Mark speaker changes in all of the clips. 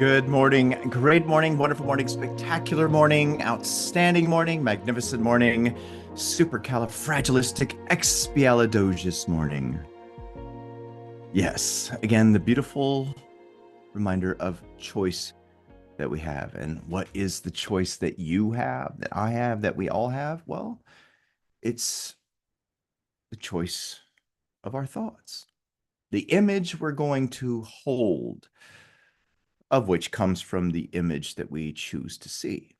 Speaker 1: Good morning, great morning, wonderful morning, spectacular morning, outstanding morning, magnificent morning, supercalifragilisticexpialidocious morning. Yes, again, the beautiful reminder of choice that we have. And what is the choice that you have, that I have, that we all have? Well, it's the choice of our thoughts, the image we're going to hold, of which comes from the image that we choose to see.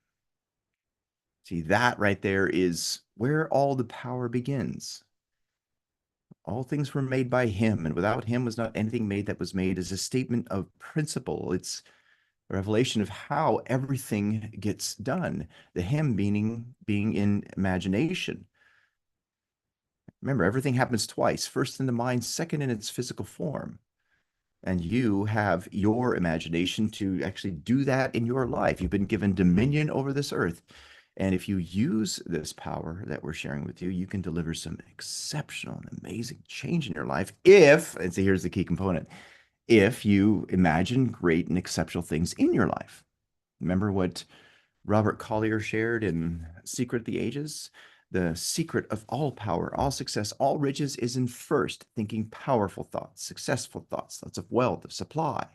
Speaker 1: See, that right there is where all the power begins. All things were made by him, and without him was not anything made that was made, is a statement of principle. It's a revelation of how everything gets done. The him being in imagination. Remember, everything happens twice, first in the mind, second in its physical form. And you have your imagination to actually do that in your life. You've been given dominion over this earth. And if you use this power that we're sharing with you, you can deliver some exceptional and amazing change in your life if, and so here's the key component, if you imagine great and exceptional things in your life. Remember what Robert Collier shared in Secret of the Ages? The secret of all power, all success, all riches is in first thinking powerful thoughts, successful thoughts, thoughts of wealth, of supply.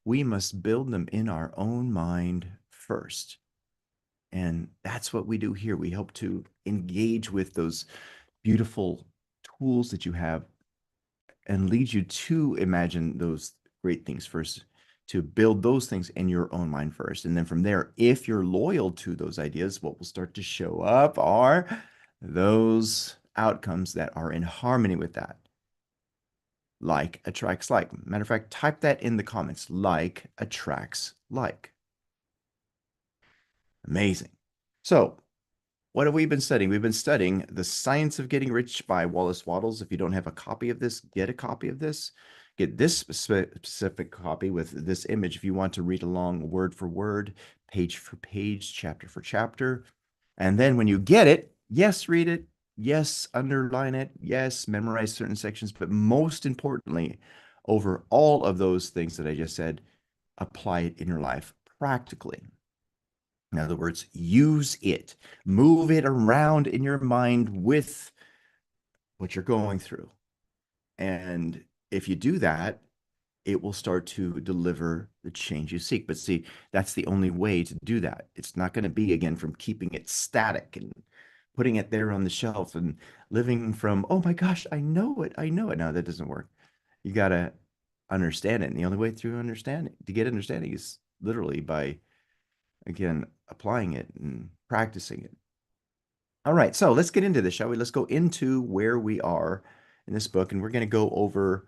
Speaker 1: We must build them in our own mind first. And that's what we do here. We help to engage with those beautiful tools that you have and lead you to imagine those great things first, to build those things in your own mind first. And then from there, if you're loyal to those ideas, what will start to show up are those outcomes that are in harmony with that. Like attracts like. Matter of fact, type that in the comments. Like attracts like. Amazing. So, what have we been studying? We've been studying The Science of Getting Rich by Wallace Wattles. If you don't have a copy of this, get a copy of this. Get this specific copy with this image if you want to read along word for word, page for page, chapter for chapter. And then when you get it, yes, read it. Yes, underline it. Yes, memorize certain sections. But most importantly, over all of those things that I just said, apply it in your life practically. In other words, use it, move it around in your mind with what you're going through. And if you do that, it will start to deliver the change you seek. But see, that's the only way to do that. It's not going to be, again, from keeping it static and putting it there on the shelf and living from, oh my gosh, I know it. I know it. No, that doesn't work. You got to understand it. And the only way through understanding, to get understanding, is literally by, again, applying it and practicing it. All right, so let's get into this, shall we? Let's go into where we are in this book, and we're going to go over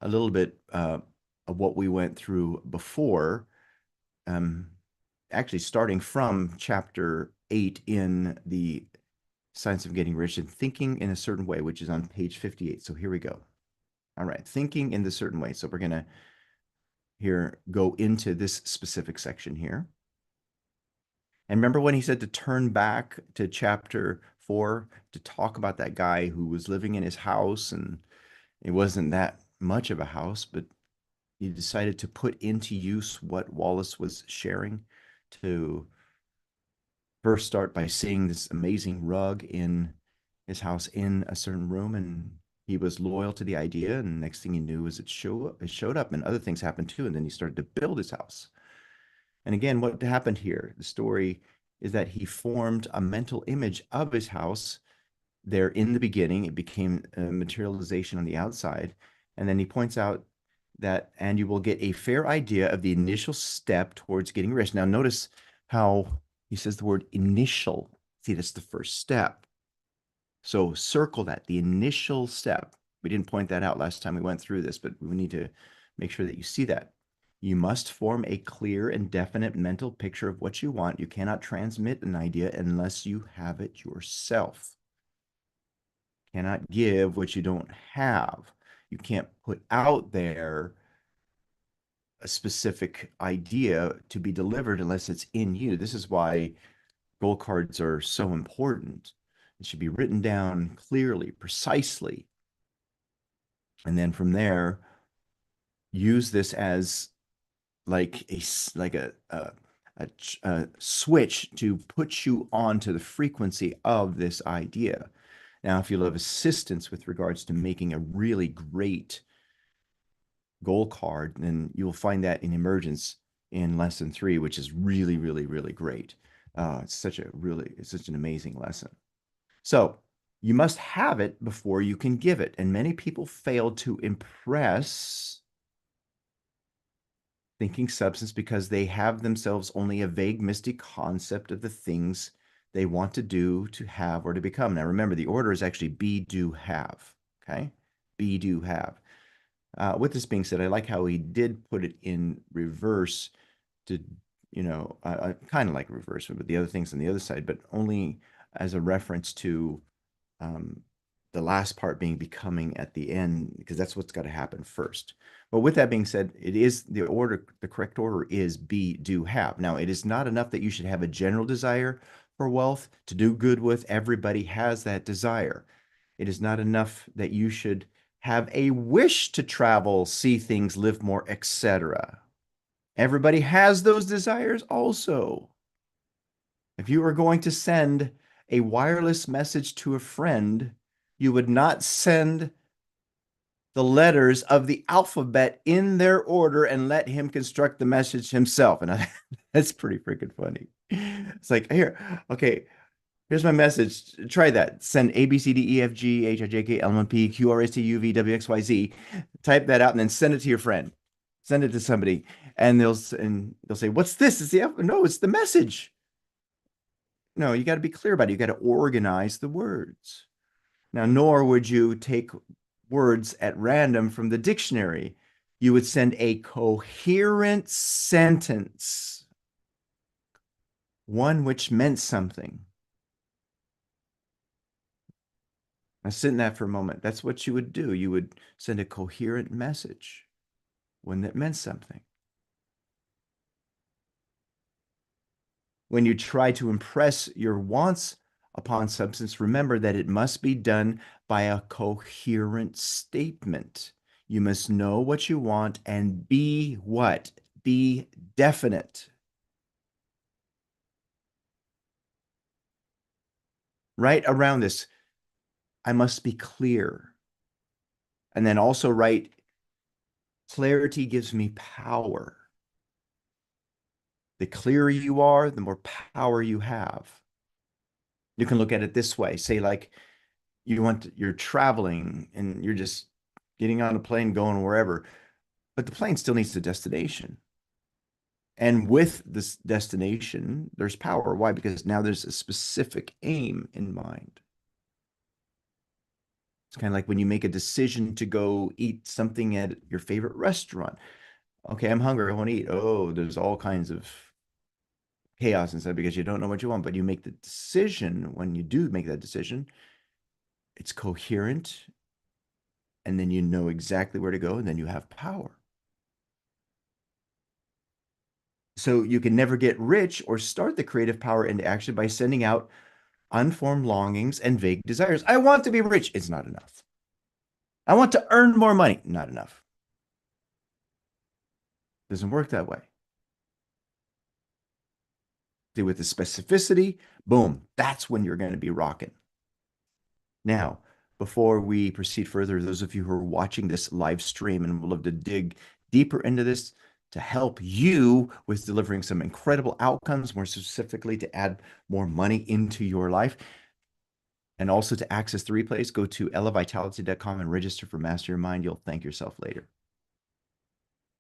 Speaker 1: a little bit of what we went through before, actually starting from chapter 8 in the Science of Getting Rich and Thinking in a Certain Way, which is on page 58. So here we go. All right, thinking in the certain way. So we're going to here go into this specific section here. And remember when he said to turn back to chapter 4 to talk about that guy who was living in his house, and it wasn't that much of a house, but he decided to put into use what Wallace was sharing, to first start by seeing this amazing rug in his house in a certain room, and he was loyal to the idea, and next thing he knew is it showed up, and other things happened too, and then he started to build his house. And again, what happened here, the story is that he formed a mental image of his house there in the beginning. It became a materialization on the outside. And then he points out that, and you will get a fair idea of the initial step towards getting rich. Now, notice how he says the word initial. See, that's the first step. So circle that, the initial step. We didn't point that out last time we went through this, but we need to make sure that you see that. You must form a clear and definite mental picture of what you want. You cannot transmit an idea unless you have it yourself. You cannot give what you don't have. You can't put out there a specific idea to be delivered unless it's in you. This is why goal cards are so important. It should be written down clearly, precisely. And then from there, use this as like a switch to put you onto the frequency of this idea. Now, if you'll have assistance with regards to making a really great goal card, then you'll find that in emergence in lesson 3, which is really, really, really great. It's such an amazing lesson. So you must have it before you can give it. And many people fail to impress thinking substance because they have themselves only a vague, misty concept of the things they want to do, to have, or to become. Now, remember, the order is actually be, do, have. Okay? Be, do, have. With this being said, I like how he did put it in reverse to, I kind of like reverse, but the other things on the other side, but only as a reference to the last part being becoming at the end, because that's what's got to happen first. But with that being said, it is the order, the correct order is be, do, have. Now, it is not enough that you should have a general desire for wealth to do good with. Everybody has that desire. It is not enough that you should have a wish to travel, see things, live more, etc. Everybody has those desires also. If you are going to send a wireless message to a friend, you would not send the letters of the alphabet in their order and let him construct the message himself. And that's pretty freaking funny. It's like, here, okay, here's my message. Try that. Send A, B, C, D, E, F, G, H, I, J, K, L, M, N, P, Q, R, S, T, U, V, W, X, Y, Z. Type that out and then send it to your friend. Send it to somebody. And they'll say, what's this? It's the alphabet. No, it's the message. No, you got to be clear about it. You got to organize the words. Now, nor would you take words at random from the dictionary. You would send a coherent sentence, one which meant something. Now, sit in that for a moment. That's what you would do. You would send a coherent message, one that meant something. When you try to impress your wants upon substance, remember that it must be done by a coherent statement. You must know what you want and be what? Be definite. Right around this, I must be clear. And then also write, clarity gives me power. The clearer you are, the more power you have. You can look at it this way. Say, like, you're traveling and you're just getting on a plane going wherever, but the plane still needs a destination. And with this destination, there's power. Why? Because now there's a specific aim in mind. It's kind of like when you make a decision to go eat something at your favorite restaurant. Okay, I'm hungry. I want to eat. Oh, there's all kinds of chaos inside because you don't know what you want, but you make the decision. When you do make that decision, it's coherent, and then you know exactly where to go, and then you have power. So you can never get rich or start the creative power into action by sending out unformed longings and vague desires. I want to be rich. It's not enough. I want to earn more money. Not enough. Doesn't work that way. See, with the specificity, boom, that's when you're going to be rocking. Now, before we proceed further, those of you who are watching this live stream and would love to dig deeper into this to help you with delivering some incredible outcomes, more specifically to add more money into your life, and also to access the replays, go to elevitality.com and register for Master Your Mind. You'll thank yourself later.